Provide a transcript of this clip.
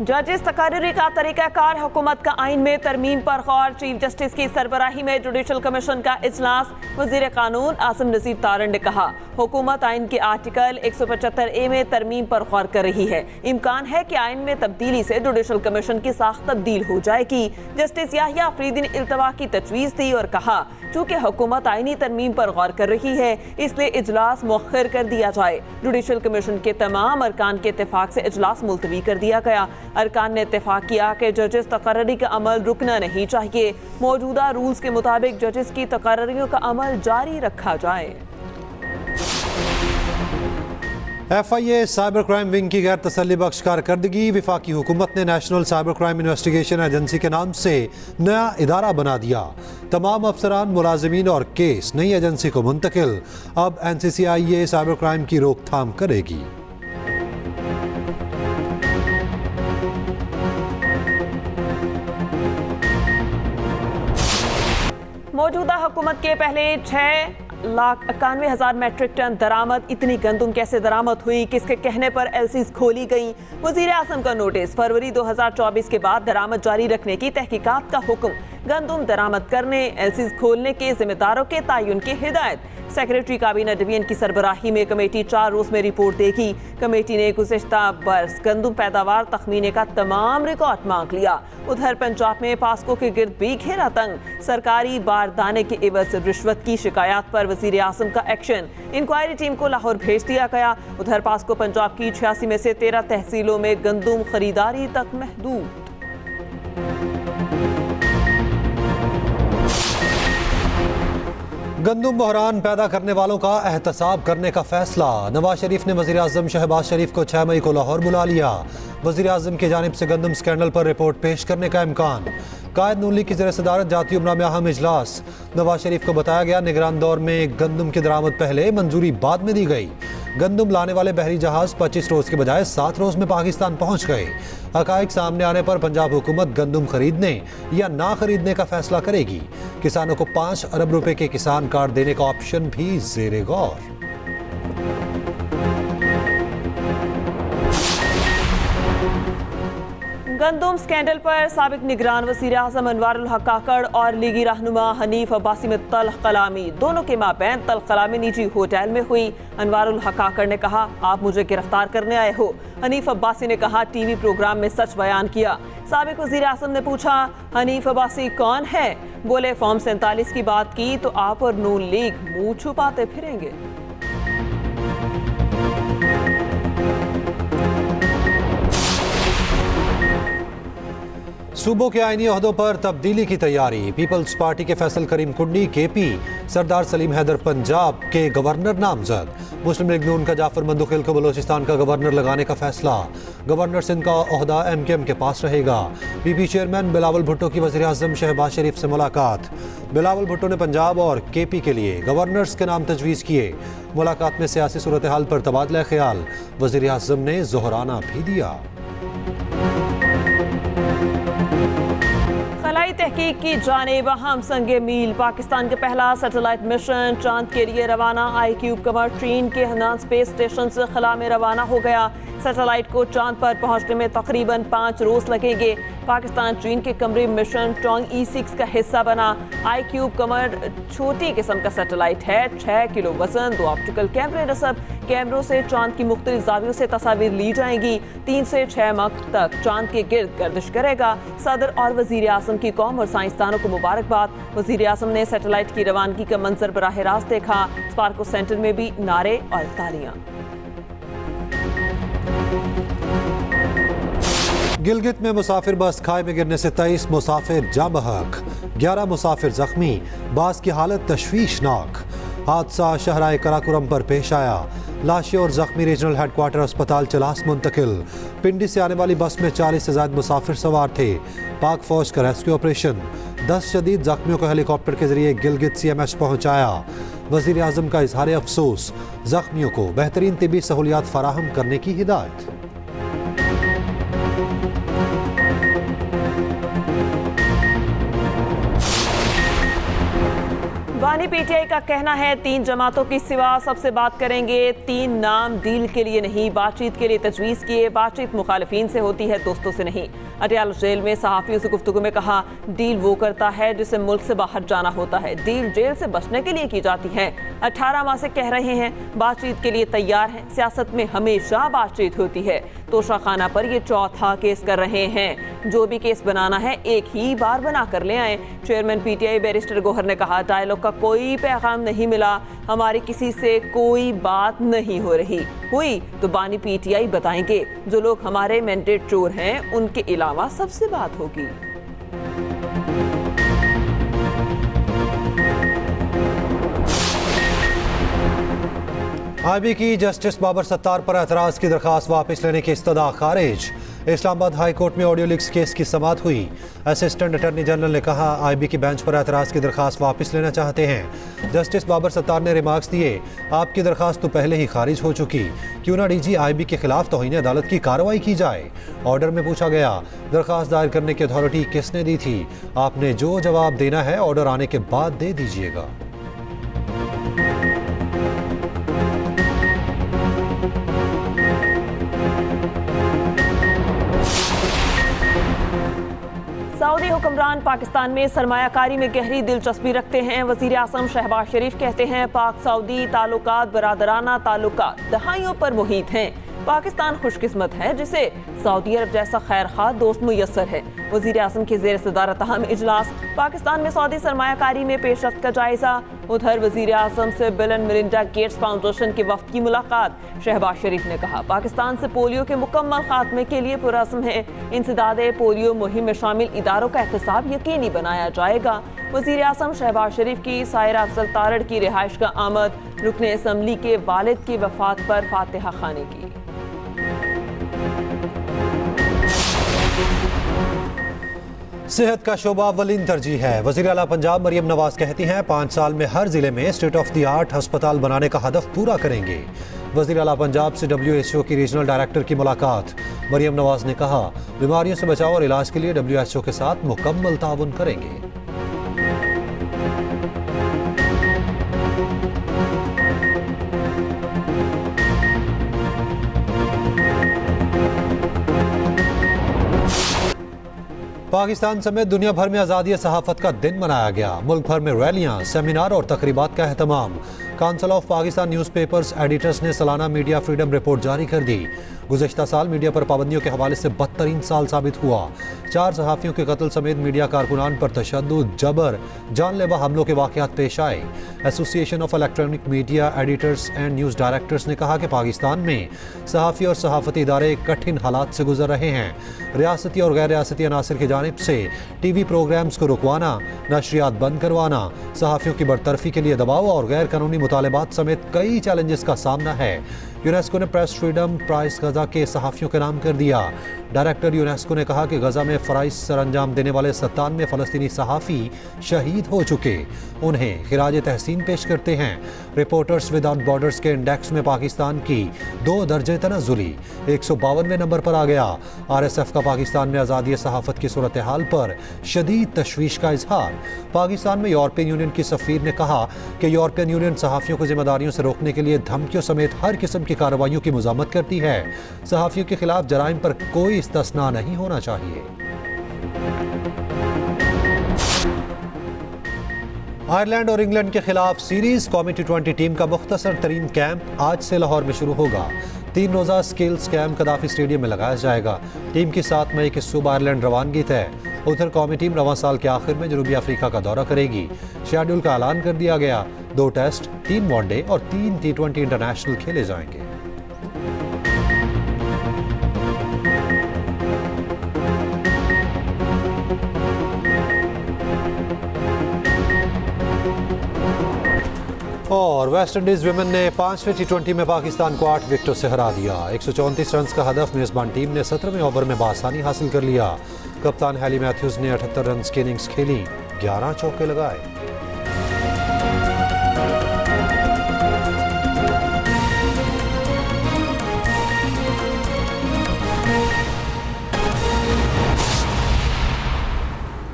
जजिस तकर्री का तरीकाकार हुकूमत का आइन में तरमीम पर गौर। चीफ जस्टिस की सरबराही में जुडिशल कमीशन का इजलास। वजीर कानून आसिम नज़ीर तारण ने कहा, हुकूमत आइन के आर्टिकल 175A में तरमीम पर गौर कर रही है। इम्कान है कि आइन में तब्दीली से जुडिशल कमीशन की साख तब्दील हो जाएगी। जस्टिस याहिया अफरीदी ने इल्तवा की तजवीज़ दी और कहा, चूँकि हुकूमत आइनी तरमीम पर गौर कर रही है, इसलिए इजलास मुअख्खर कर दिया जाए। जुडिशल कमीशन के तमाम अरकान के इत्तेफाक से इजलास मुलतवी कर दिया गया। अरकान ने इत्तेफाक किया कि जजेस तकर्री का अमल रुकना नहीं चाहिए। मौजूदा रूल्स के मुताबिक जजेस की तकर्रियों का अमल जारी रखा जाए। FIA साइबर क्राइम विंग की गैर तसल्ली बख्श कारकर्दगी। वफाकी हुकूमत ने national cyber crime investigation agency के नाम से नया इदारा बना दिया। तमाम अफसरान, मुलाजिमीन और केस नई एजेंसी को मुंतकिल। अब NCCIA साइबर क्राइम की रोकथाम करेगी। मौजूदा हुकूमत के पहले 6,91,000 मैट्रिक टन दरामद। इतनी गंदुम कैसे दरामद हुई, किसके कहने पर LCs खोली गई? वजीर आजम का नोटिस। फरवरी 2024 के बाद दरामद जारी रखने की तहकीकात का हुक्म। गंदुम दरामद करने, LCs खोलने के जिम्मेदारों के तयन की हिदायत। सेक्रेटरी काबीना डिवीजन की सरबराही में कमेटी 4 रोज में रिपोर्ट देगी। कमेटी ने गुज़िश्ता बरस गंदुम पैदावार तखमीने का तमाम रिकॉर्ड मांग लिया। उधर पंजाब में पास्को के गिर्द भी घेरा तंग। सरकारी बारदाने के एवज रिश्वत की शिकायत पर वजीर आजम का एक्शन। इंक्वायरी टीम को लाहौर भेज दिया गया। उधर पास्को पंजाब की 86 में से 13 तहसीलों में गंदुम खरीदारी तक महदूद। गंदुम बहरान पैदा करने वालों का एहतसाब करने का फैसला। नवाज शरीफ ने वज़ीर आज़म शहबाज शरीफ को 6 मई को लाहौर बुला लिया। वज़ीर आज़म की जानिब से गंदुम स्कैंडल पर रिपोर्ट पेश करने का इम्कान। कायद नून लीग की ज़ेर सदारत जाती उमरा में अहम इजलास। नवाज शरीफ को बताया गया, निगरान दौर में गंदुम की दरामद पहले, मंजूरी बाद में दी गई। गंदुम लाने वाले बहरी जहाज 25 रोज के बजाय 7 रोज में पाकिस्तान पहुंच गए। हकाइक सामने आने पर पंजाब हुकूमत गंदुम खरीदने या ना खरीदने का फैसला करेगी। किसानों को 5 अरब रुपए के किसान कार्ड देने का ऑप्शन भी ज़ेरे गौर। गंदुम स्कैंडल पर साबिक निगरान वज़ीर आज़म अनवारुल हक काकड़ और लीगी रहनुमा हनीफ अब्बासी में तल्ख कलामी। दोनों के माबैन तल्ख कलामी निजी होटल में हुई। अनवारुल हक काकड़ ने कहा, आप मुझे गिरफ्तार करने आए हो। हनीफ अब्बासी ने कहा, टीवी प्रोग्राम में सच बयान किया। साबिक वज़ीर आज़म ने पूछा, हनीफ अब्बासी कौन है? बोले, फॉर्म 47 की बात की तो आप और नून लीग मुंह छुपाते फिरेंगे। सूबों के आईनी ओहदों पर तब्दीली की तैयारी। पीपल्स पार्टी के फैसल करीम कुंडी KP, सरदार सलीम हैदर पंजाब के गवर्नर नामजद। मुस्लिम लीग नून का जाफर मंदुखिल को बलोचिस्तान का गवर्नर लगाने का फैसला। गवर्नर सिंध का ओहदा MKM के पास रहेगा। PP चेयरमैन बिलावल भुट्टो की वज़ीर आज़म शहबाज शरीफ से मुलाकात। बिलावल भुट्टो ने पंजाब और KP के लिए गवर्नर्स के नाम तजवीज़ किए। मुलाकात में सियासी सूरत हाल पर तबादला ख्याल। वज़ीर आज़म ने जोहराना भी दिया। खलाई तहकीक की जानिब अहम संगे मील। पाकिस्तान का पहला सैटेलाइट मिशन चांद के लिए रवाना। iCube कमर चीन के हनान स्पेस स्टेशन से खला में रवाना हो गया। सैटेलाइट को चांद पर पहुंचने में तकरीबन 5 रोज लगेंगे। पाकिस्तान चीन के कमरी मिशन टोंग E6 का हिस्सा बना। iCube कमर छोटी किस्म का सैटेलाइट है। 6 किलो वजन, 2 ऑप्टिकल कैमरे नस्ब। कैमरों से चांद की मुख्तलिफ जावियों से तस्वीर ली जाएंगी। 3 से 6 माह तक चांद के गिर्द गर्दिश करेगा। सदर और वजीर आजम की कौम और साइंसदानों को मुबारकबाद। वजीर आजम ने सैटेलाइट की रवानगी का मंजर बराह रास्त देखा। स्पार्को सेंटर में भी नारे और तालियां। गिलगित में मुसाफिर बस खाई में गिरने से 23 मुसाफिर जाँ बहक, 11 मुसाफिर जख्मी। बास की हालत तशवीशनाक। हादसा शहराए कराकोरम पर पेश आया। लाशें और जख्मी रीजनल हेडक्वार्टर अस्पताल चलास मुंतकिल। पिंडी से आने वाली बस में 40 से ज्यादा मुसाफिर सवार थे। पाक फौज का रेस्क्यू ऑपरेशन। 10 शदीद जख्मियों को हेलीकॉप्टर के जरिए गिलगित CMH पहुंचाया। वजीर आजम का इजहार अफसोस। जख्मियों को बेहतरीन तिबी सहूलियात फराहम करने की हिदायत। बानी पीटीआई का कहना है 3 जमातों की सिवा सबसे बात करेंगे। 3 नाम डील के लिए नहीं, बातचीत के लिए तजवीज़ किए। बातचीत मुखालिफिन से होती है, दोस्तों से नहीं। अटियाला जेल में सहाफ़ियों से गुफ्तगू में कहा, डील वो करता है जिसे मुल्क से बाहर जाना होता है। डील जेल से बचने के लिए की जाती है। 18 माह से कह रहे हैं बातचीत के लिए तैयार हैं। सियासत में हमेशा बातचीत होती है। तोशा खाना पर ये चौथा केस कर रहे हैं। जो भी केस बनाना है एक ही बार बना कर ले आए। चेयरमैन पीटीआई बैरिस्टर गौहर ने कहा, डायलॉग का कोई पैगाम नहीं मिला, हमारी किसी से कोई बात नहीं हो रही। हुई तो बानी पीटीआई बताएंगे। जो लोग हमारे मैंडेट चोर हैं उनके अलावा सबसे बात होगी। आईबी की जस्टिस बाबर सत्तार पर एतराज़ की दरखास्त वापस लेने की इस्तदा खारिज। इस्लामाबाद हाई कोर्ट में ऑडियो लीक्स केस की समाअत हुई। असिस्टेंट अटॉर्नी जनरल ने कहा, आईबी की बेंच पर एतराज़ की दरखास्त वापस लेना चाहते हैं। जस्टिस बाबर सत्तार ने रिमार्क्स दिए, आपकी दरखास्त तो पहले ही खारिज हो चुकी, क्यों ना डीजी आईबी के खिलाफ तौहीन अदालत की कार्रवाई की जाए। ऑर्डर में पूछा गया, दरखास्त दायर करने की अथॉरिटी किसने दी थी? आपने जो जवाब देना है ऑर्डर आने के बाद दे दीजिएगा। सऊदी हुक्मरान पाकिस्तान में सरमायाकारी में गहरी दिलचस्पी रखते हैं। वज़ीर आज़म शहबाज शरीफ कहते हैं, पाक सऊदी ताल्लुकात बरादराना ताल्लुकात दहाइयों पर मुहित हैं। पाकिस्तान खुशकिस्मत है जिसे सऊदी अरब जैसा खैरखा दोस्त मुयस्सर है। वज़ीर आज़म की ज़ेर सदारत अहम इजलास। पाकिस्तान में सऊदी सरमायाकारी में पेशरफ्त का जायजा। उधर वज़ीर आज़म से bill and Melinda Gates foundation के वफ़द की मुलाकात। शहबाज शरीफ ने कहा, पाकिस्तान से पोलियो के मुकम्मल खात्मे के लिए पुरअज़्म है। इंसदादे पोलियो मुहिम में शामिल इदारों का एहतसाब यकीनी बनाया जाएगा। वज़ीर आज़म शहबाज शरीफ की सायरा अफजल तारड़ की रिहाइश का आमद। रुकने असम्बली के वालिद की वफ़ात पर फातिहा खानी की। सेहत का शोबा अव्वलीन तरजीह है। वज़ीर आला पंजाब मरियम नवाज कहती हैं, 5 साल में हर जिले में स्टेट ऑफ द आर्ट अस्पताल बनाने का हदफ पूरा करेंगे। वज़ीर आला पंजाब से WHO की रीजनल डायरेक्टर की मुलाकात। मरियम नवाज ने कहा, बीमारियों से बचाव और इलाज के लिए WHO के साथ मुकम्मल ताउन करेंगे। पाकिस्तान समेत दुनिया भर में आज़ादी सहाफ़त का दिन मनाया गया। मुल्क भर में रैलियां, सेमिनार और तकरीबात का एहतमाम। Council of Pakistan newspapers editors ने सालाना मीडिया फ्रीडम रिपोर्ट जारी कर दी। गुज़श्ता साल मीडिया पर पाबंदियों के हवाले से बदतरीन साल साबित हुआ। 4 सहाफ़ियों के कत्ल समेत मीडिया कारकुनान पर तशद्दुद, जबर, जानलेवा हमलों के वाक़यात पेश आए। Association of electronic media editors and news directors ने कहा कि पाकिस्तान में सहाफ़ी और सहाफ़ती इदारे कठिन हालात से गुजर रहे हैं। रियासती और गैर रियासती अनासर की जानिब से TV प्रोग्राम्स को रुकवाना, नशरियात बंद करवाना, सहाफ़ियों की बरतरफी के लिए दबाव और गैर कानूनी मुतालबात समेत कई चैलेंजेस का सामना है। यूनेस्को ने प्रेस फ्रीडम प्राइज गजा के सहाफ़ियों के नाम कर दिया। डायरेक्टर यूनेस्को ने कहा कि गजा में फ़राइज़ सर अंजाम देने वाले 97 फ़लस्तीनी सहाफ़ी शहीद हो चुके, उन्हें खिराज तहसीन पेश करते हैं। रिपोर्टर्स विदाउट बॉर्डर्स के इंडेक्स में पाकिस्तान की 2 दर्जे तनज़ुली 152वें नंबर पर आ गया। RSF का पाकिस्तान में आज़ादी सहाफ़त की सूरत हाल पर शदीद तशवीश का इजहार। पाकिस्तान में यूरोपियन यूनियन की सफ़ीर ने कहा कि यूरोपियन यूनियन सहाफ़ियों को जिम्मेदारियों से रोकने के लिए धमकियों समेत हर किस्म की कार्रवाइयों की मुज़ामत करती है। सहाफ़ियों के खिलाफ जराइम पर कोई इस्तिस्ना नहीं होना चाहिए। आयरलैंड और इंग्लैंड के खिलाफ सीरीज कौमी T20 टीम का मुख्तसर तरीन कैंप आज से लाहौर में शुरू होगा। 3 रोज़ा स्किल्स कैंप कदाफी स्टेडियम में लगाया जाएगा। टीम की 7 मई की सुबह आयरलैंड रवानगी तय। उधर कौमी टीम रवां साल के आखिर में जनूबी अफ्रीका का दौरा करेगी। शेड्यूल का ऐलान कर दिया गया। 2 टेस्ट, 3 वनडे और 3 T20 इंटरनेशनल खेले जाएंगे। और वेस्ट इंडीज़ विमेन ने 5वें T20 में पाकिस्तान को 8 विकेटों से हरा दिया। 134 रन का हदफ मेज़बान टीम ने 17वें ओवर में बासानी हासिल कर लिया। कप्तान हैली मैथ्यूज़ ने 78 रन की इनिंग्स खेली, 11 चौके लगाए।